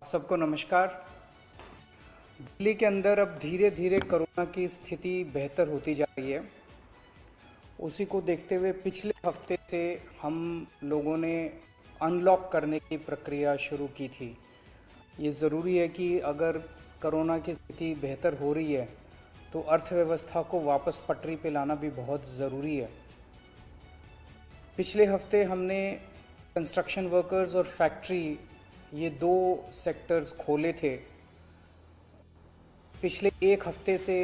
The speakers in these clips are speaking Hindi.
सबको नमस्कार। दिल्ली के अंदर अब धीरे धीरे कोरोना की स्थिति बेहतर होती जा रही है। उसी को देखते हुए पिछले हफ्ते से हम लोगों ने अनलॉक करने की प्रक्रिया शुरू की थी। ये ज़रूरी है कि अगर कोरोना की स्थिति बेहतर हो रही है तो अर्थव्यवस्था को वापस पटरी पे लाना भी बहुत ज़रूरी है। पिछले हफ्ते हमने कंस्ट्रक्शन वर्कर्स और फैक्ट्री, ये दो सेक्टर्स खोले थे। पिछले एक हफ्ते से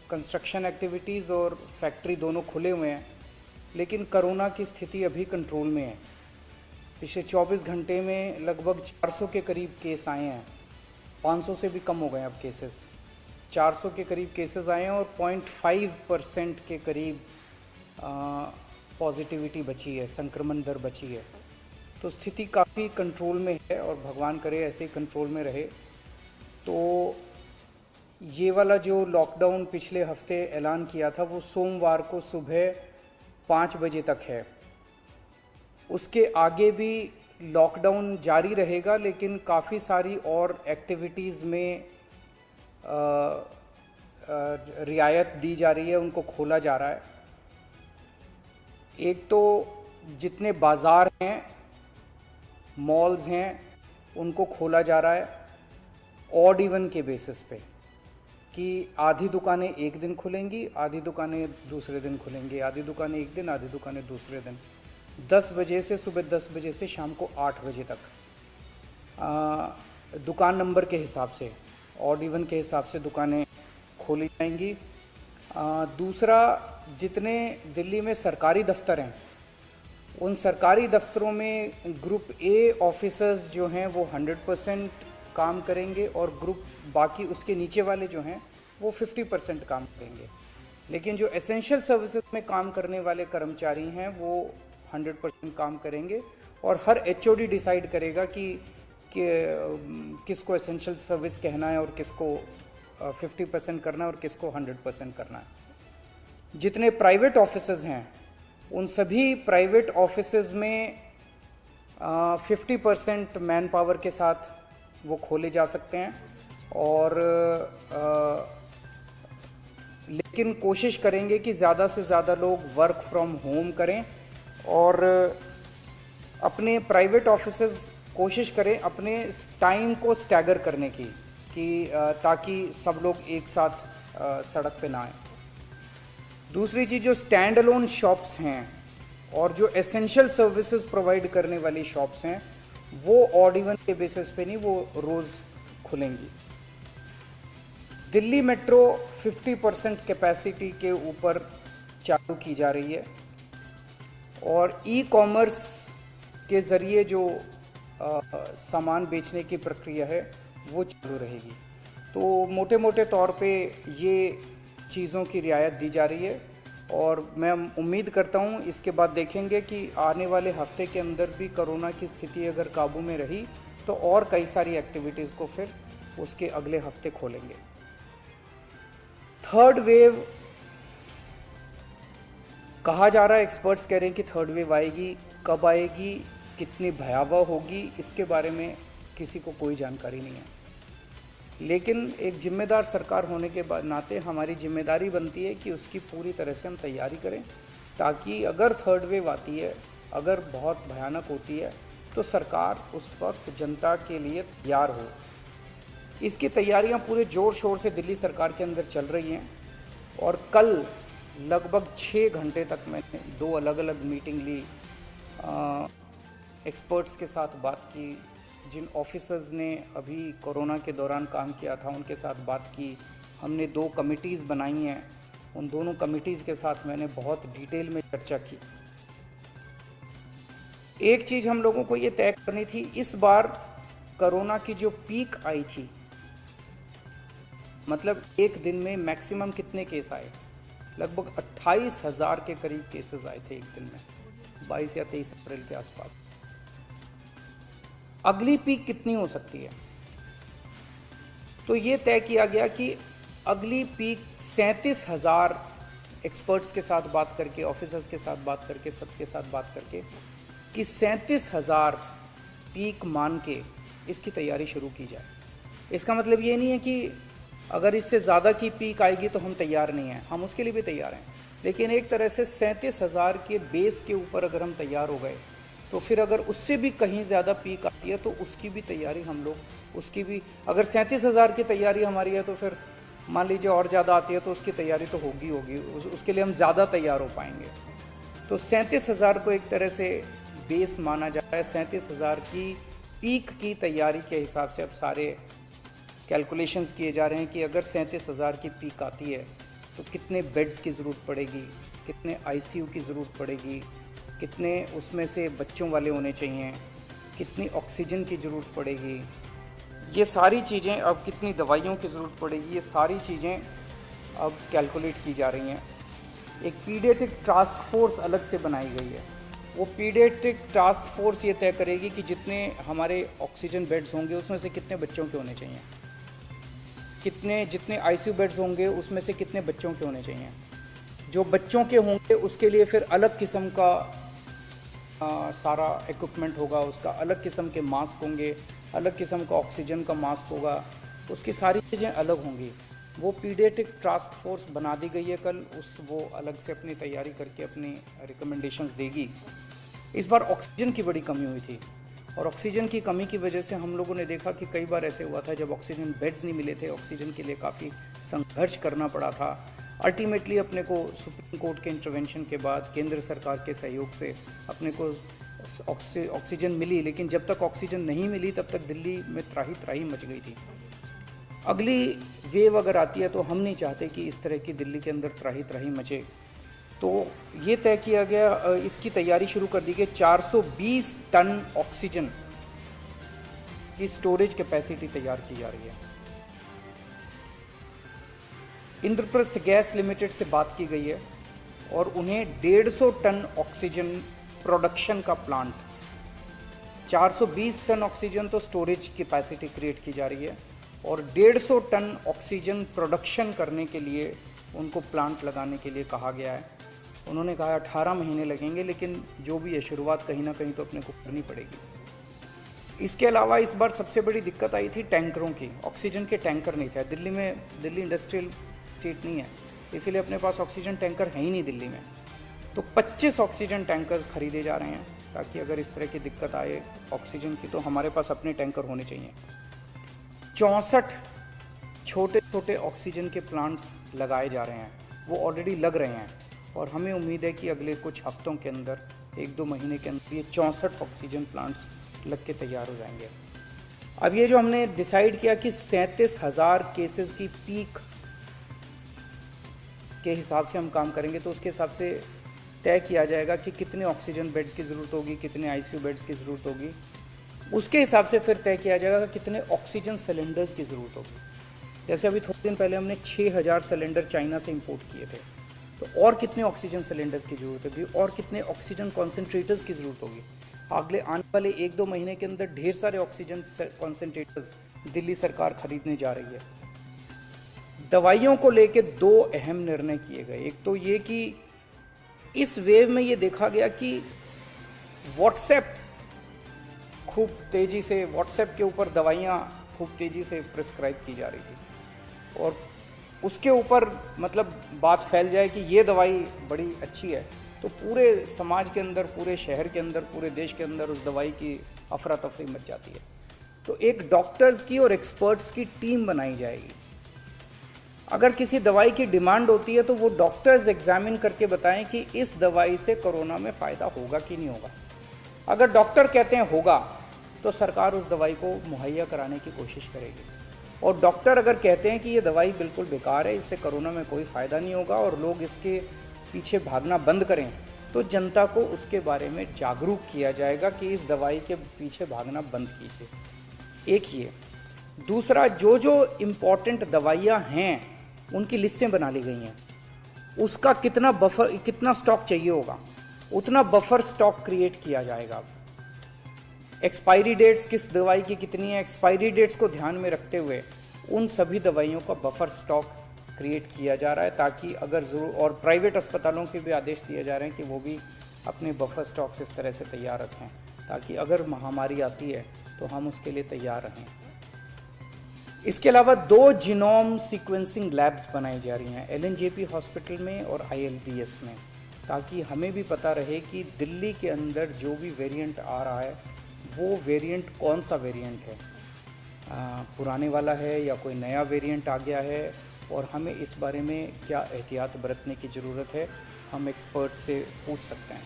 कंस्ट्रक्शन एक्टिविटीज़ और फैक्ट्री दोनों खुले हुए हैं, लेकिन कोरोना की स्थिति अभी कंट्रोल में है। पिछले 24 घंटे में लगभग 400 के करीब केस आए हैं। 500 से भी कम हो गए अब केसेस। 400 के करीब केसेस आए हैं और 0.5% के करीब पॉजिटिविटी बची है, संक्रमण दर बची है। तो स्थिति काफ़ी कंट्रोल में है और भगवान करे ऐसे ही कंट्रोल में रहे। तो ये वाला जो लॉकडाउन पिछले हफ्ते ऐलान किया था वो सोमवार को सुबह 5 बजे तक है। उसके आगे भी लॉकडाउन जारी रहेगा, लेकिन काफ़ी सारी और एक्टिविटीज़ में रियायत दी जा रही है, उनको खोला जा रहा है। एक तो जितने बाज़ार हैं, मॉल्स हैं, उनको खोला जा रहा है ऑड इवन के बेसिस पे, कि आधी दुकानें एक दिन खुलेंगी, आधी दुकानें दूसरे दिन खुलेंगी, आधी दुकानें एक दिन, आधी दुकानें दूसरे दिन। 10 बजे से सुबह 10 बजे से शाम को 8 बजे तक दुकान नंबर के हिसाब से, ऑड इवन के हिसाब से दुकानें खोली जाएंगी। दूसरा, जितने दिल्ली में सरकारी दफ्तर हैं, उन सरकारी दफ्तरों में ग्रुप ए ऑफिसर्स जो हैं वो 100% काम करेंगे और ग्रुप बाकी उसके नीचे वाले जो हैं वो 50% काम करेंगे। लेकिन जो एसेंशियल सर्विसेज में काम करने वाले कर्मचारी हैं वो 100% काम करेंगे और हर एचओडी डिसाइड करेगा कि किसको एसेंशियल सर्विस कहना है और किसको 50% करना है और किसको 100% करना है। जितने प्राइवेट ऑफिसेज हैं उन सभी प्राइवेट ऑफिसेज में 50% मैन पावर के साथ वो खोले जा सकते हैं और लेकिन कोशिश करेंगे कि ज़्यादा से ज़्यादा लोग वर्क फ्रॉम होम करें और अपने प्राइवेट ऑफिसेज कोशिश करें अपने टाइम को स्टैगर करने की, कि ताकि सब लोग एक साथ सड़क पे ना आए। दूसरी चीज़, जो स्टैंड अलोन शॉप्स हैं और जो एसेंशियल सर्विसेज प्रोवाइड करने वाली शॉप्स हैं वो ऑड इवन के बेसिस पे नहीं, वो रोज़ खुलेंगी। दिल्ली मेट्रो 50% कैपेसिटी के ऊपर चालू की जा रही है और ई कॉमर्स के ज़रिए जो सामान बेचने की प्रक्रिया है वो चालू रहेगी। तो मोटे मोटे तौर पे ये चीज़ों की रियायत दी जा रही है और मैं उम्मीद करता हूँ इसके बाद देखेंगे कि आने वाले हफ्ते के अंदर भी कोरोना की स्थिति अगर काबू में रही तो और कई सारी एक्टिविटीज़ को फिर उसके अगले हफ्ते खोलेंगे। थर्ड वेव कहा जा रहा है, एक्सपर्ट्स कह रहे हैं कि थर्ड वेव आएगी, कब आएगी, कितनी भयावह होगी, इसके बारे में किसी को कोई जानकारी नहीं है। लेकिन एक जिम्मेदार सरकार होने के नाते हमारी जिम्मेदारी बनती है कि उसकी पूरी तरह से हम तैयारी करें, ताकि अगर थर्ड वेव आती है, अगर बहुत भयानक होती है, तो सरकार उस वक्त जनता के लिए तैयार हो। इसकी तैयारियां पूरे ज़ोर शोर से दिल्ली सरकार के अंदर चल रही हैं और कल लगभग 6 घंटे तक मैंने 2 अलग अलग मीटिंग ली, एक्सपर्ट्स के साथ बात की, जिन ऑफिसर्स ने अभी कोरोना के दौरान काम किया था उनके साथ बात की। हमने 2 कमिटीज़ बनाई हैं, उन दोनों कमिटीज़ के साथ मैंने बहुत डिटेल में चर्चा की। एक चीज़ हम लोगों को ये तय करनी थी, इस बार कोरोना की जो पीक आई थी, मतलब एक दिन में मैक्सिमम कितने केस आए, लगभग 28,000 के करीब केसेस आए थे एक दिन में, 22 या 23 अप्रैल के आसपास। अगली पीक कितनी हो सकती है, तो ये तय किया गया कि अगली पीक 37,000, एक्सपर्ट्स के साथ बात करके, ऑफिसर्स के साथ बात करके, सबके साथ बात करके, कि 37,000 पीक मान के इसकी तैयारी शुरू की जाए। इसका मतलब ये नहीं है कि अगर इससे ज़्यादा की पीक आएगी तो हम तैयार नहीं हैं, हम उसके लिए भी तैयार हैं। लेकिन एक तरह से 37,000 के बेस के ऊपर अगर हम तैयार हो गए तो फिर अगर उससे भी कहीं ज़्यादा पीक आती है तो उसकी भी तैयारी हम लोग, उसकी भी, अगर 37,000 की तैयारी हमारी है तो फिर मान लीजिए और ज़्यादा आती है तो उसकी तैयारी तो होगी उसके लिए हम ज़्यादा तैयार हो पाएंगे। तो 37,000 को एक तरह से बेस माना जाता है। 37,000 की पीक की तैयारी के हिसाब से अब सारे कैलकुलेशंस किए जा रहे हैं कि अगर 37,000 की पीक आती है तो कितने बेड्स की ज़रूरत पड़ेगी, कितने आईसीयू की ज़रूरत पड़ेगी, कितने उसमें से बच्चों वाले होने चाहिए, कितनी ऑक्सीजन की ज़रूरत पड़ेगी, ये सारी चीज़ें, अब कितनी दवाइयों की ज़रूरत पड़ेगी, ये सारी चीज़ें अब कैलकुलेट की जा रही हैं। एक पीडियाट्रिक टास्क फोर्स अलग से बनाई गई है। वो पीडियाट्रिक टास्क फोर्स ये तय करेगी कि जितने हमारे ऑक्सीजन बेड्स होंगे उसमें से कितने बच्चों के होने चाहिए, जितने आईसीयू बेड्स होंगे उसमें से कितने बच्चों के होने चाहिए। जो बच्चों के होंगे उसके लिए फिर अलग किस्म का सारा इक्विपमेंट होगा, उसका अलग किस्म के मास्क होंगे, अलग किस्म का ऑक्सीजन का मास्क होगा, उसकी सारी चीज़ें अलग होंगी। वो पीडियाट्रिक टास्क फोर्स बना दी गई है कल, वो अलग से अपनी तैयारी करके अपनी रिकमेंडेशंस देगी। इस बार ऑक्सीजन की बड़ी कमी हुई थी और ऑक्सीजन की कमी की वजह से हम लोगों ने देखा कि कई बार ऐसे हुआ था जब ऑक्सीजन बेड्स नहीं मिले थे, ऑक्सीजन के लिए काफ़ी संघर्ष करना पड़ा था। अल्टीमेटली अपने को सुप्रीम कोर्ट के इंटरवेंशन के बाद केंद्र सरकार के सहयोग से अपने को ऑक्सीजन मिली, लेकिन जब तक ऑक्सीजन नहीं मिली तब तक दिल्ली में त्राही त्राही मच गई थी। अगली वेव अगर आती है तो हम नहीं चाहते कि इस तरह की दिल्ली के अंदर त्राही त्राही मचे। तो ये तय किया गया, इसकी तैयारी शुरू कर दी गई। 420 टन ऑक्सीजन की स्टोरेज कैपेसिटी तैयार की जा रही है। इंद्रप्रस्थ गैस लिमिटेड से बात की गई है और उन्हें 150 टन ऑक्सीजन प्रोडक्शन का प्लांट, 420 टन ऑक्सीजन तो स्टोरेज कैपेसिटी क्रिएट की जा रही है और 150 टन ऑक्सीजन प्रोडक्शन करने के लिए उनको प्लांट लगाने के लिए कहा गया है। उन्होंने कहा 18 महीने लगेंगे, लेकिन जो भी है शुरुआत कहीं ना कहीं तो अपने को करनी पड़ेगी। इसके अलावा इस बार सबसे बड़ी दिक्कत आई थी टैंकरों की। ऑक्सीजन के टैंकर नहीं थे दिल्ली में, दिल्ली इंडस्ट्रियल स्टेट नहीं है, इसीलिए अपने पास ऑक्सीजन टैंकर है ही नहीं दिल्ली में। तो 25 ऑक्सीजन टैंकर्स खरीदे जा रहे हैं ताकि अगर इस तरह की दिक्कत आए ऑक्सीजन की तो हमारे पास अपने टैंकर होने चाहिए। 64 छोटे छोटे ऑक्सीजन के प्लांट्स लगाए जा रहे हैं, वो ऑलरेडी लग रहे हैं और हमें उम्मीद है कि अगले कुछ हफ्तों के अंदर, 1-2 महीने के अंदर ये 64 ऑक्सीजन प्लांट्स लग के तैयार हो जाएंगे। अब ये जो हमने डिसाइड किया कि 37,000 केसेस की पीक के हिसाब से हम काम करेंगे, तो उसके हिसाब से तय किया जाएगा कि कितने ऑक्सीजन बेड्स की ज़रूरत होगी, कितने आईसीयू बेड्स की ज़रूरत होगी। उसके हिसाब से फिर तय किया जाएगा कि कितने ऑक्सीजन सिलेंडर्स की ज़रूरत होगी। जैसे अभी थोड़े दिन पहले हमने 6,000 सिलेंडर चाइना से इंपोर्ट किए थे, तो और कितने ऑक्सीजन सिलेंडर्स की ज़रूरत होगी और कितने ऑक्सीजन कॉन्सेंट्रेटर्स की ज़रूरत होगी। अगले आने वाले 1-2 महीने के अंदर ढेर सारे ऑक्सीजन कॉन्सेंट्रेटर्स दिल्ली सरकार खरीदने जा रही है। दवाइयों को लेके 2 अहम निर्णय किए गए। एक तो ये कि इस वेव में ये देखा गया कि व्हाट्सएप खूब तेज़ी से, व्हाट्सएप के ऊपर दवाइयाँ खूब तेज़ी से प्रिस्क्राइब की जा रही थी और उसके ऊपर मतलब बात फैल जाए कि ये दवाई बड़ी अच्छी है, तो पूरे समाज के अंदर, पूरे शहर के अंदर, पूरे देश के अंदर उस दवाई की अफरा तफरी मच जाती है। तो एक डॉक्टर्स की और एक्सपर्ट्स की टीम बनाई जाएगी। अगर किसी दवाई की डिमांड होती है तो वो डॉक्टर्स एग्जामिन करके बताएं कि इस दवाई से कोरोना में फ़ायदा होगा कि नहीं होगा। अगर डॉक्टर कहते हैं होगा तो सरकार उस दवाई को मुहैया कराने की कोशिश करेगी, और डॉक्टर अगर कहते हैं कि ये दवाई बिल्कुल बेकार है, इससे कोरोना में कोई फ़ायदा नहीं होगा और लोग इसके पीछे भागना बंद करें, तो जनता को उसके बारे में जागरूक किया जाएगा कि इस दवाई के पीछे भागना बंद कीजिए। एक ये। दूसरा, जो जो इम्पॉर्टेंट दवाइयाँ हैं उनकी लिस्टें बना ली गई हैं, उसका कितना स्टॉक चाहिए होगा उतना बफर स्टॉक क्रिएट किया जाएगा। एक्सपायरी डेट्स किस दवाई की कितनी है, एक्सपायरी डेट्स को ध्यान में रखते हुए उन सभी दवाइयों का बफर स्टॉक क्रिएट किया जा रहा है, ताकि अगर ज़रूर, और प्राइवेट अस्पतालों के भी आदेश दिए जा रहे हैं कि वो भी अपने बफर स्टॉक्स इस तरह से तैयार रखें ताकि अगर महामारी आती है तो हम उसके लिए तैयार रहें। इसके अलावा 2 जीनोम सीक्वेंसिंग लैब्स बनाई जा रही हैं एलएनजेपी हॉस्पिटल में और आईएलबीएस में, ताकि हमें भी पता रहे कि दिल्ली के अंदर जो भी वेरिएंट आ रहा है वो वेरिएंट कौन सा वेरिएंट है, पुराने वाला है या कोई नया वेरिएंट आ गया है, और हमें इस बारे में क्या एहतियात बरतने की ज़रूरत है हम एक्सपर्ट से पूछ सकते हैं।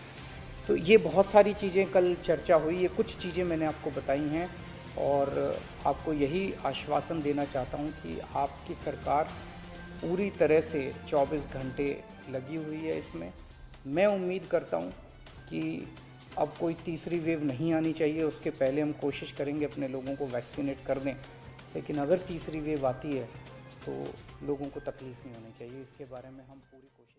तो ये बहुत सारी चीज़ें कल चर्चा हुई, ये कुछ चीज़ें मैंने आपको बताई हैं और आपको यही आश्वासन देना चाहता हूँ कि आपकी सरकार पूरी तरह से 24 घंटे लगी हुई है इसमें। मैं उम्मीद करता हूँ कि अब कोई तीसरी वेव नहीं आनी चाहिए, उसके पहले हम कोशिश करेंगे अपने लोगों को वैक्सीनेट कर दें, लेकिन अगर तीसरी वेव आती है तो लोगों को तकलीफ़ नहीं होनी चाहिए, इसके बारे में हम पूरी कोशिश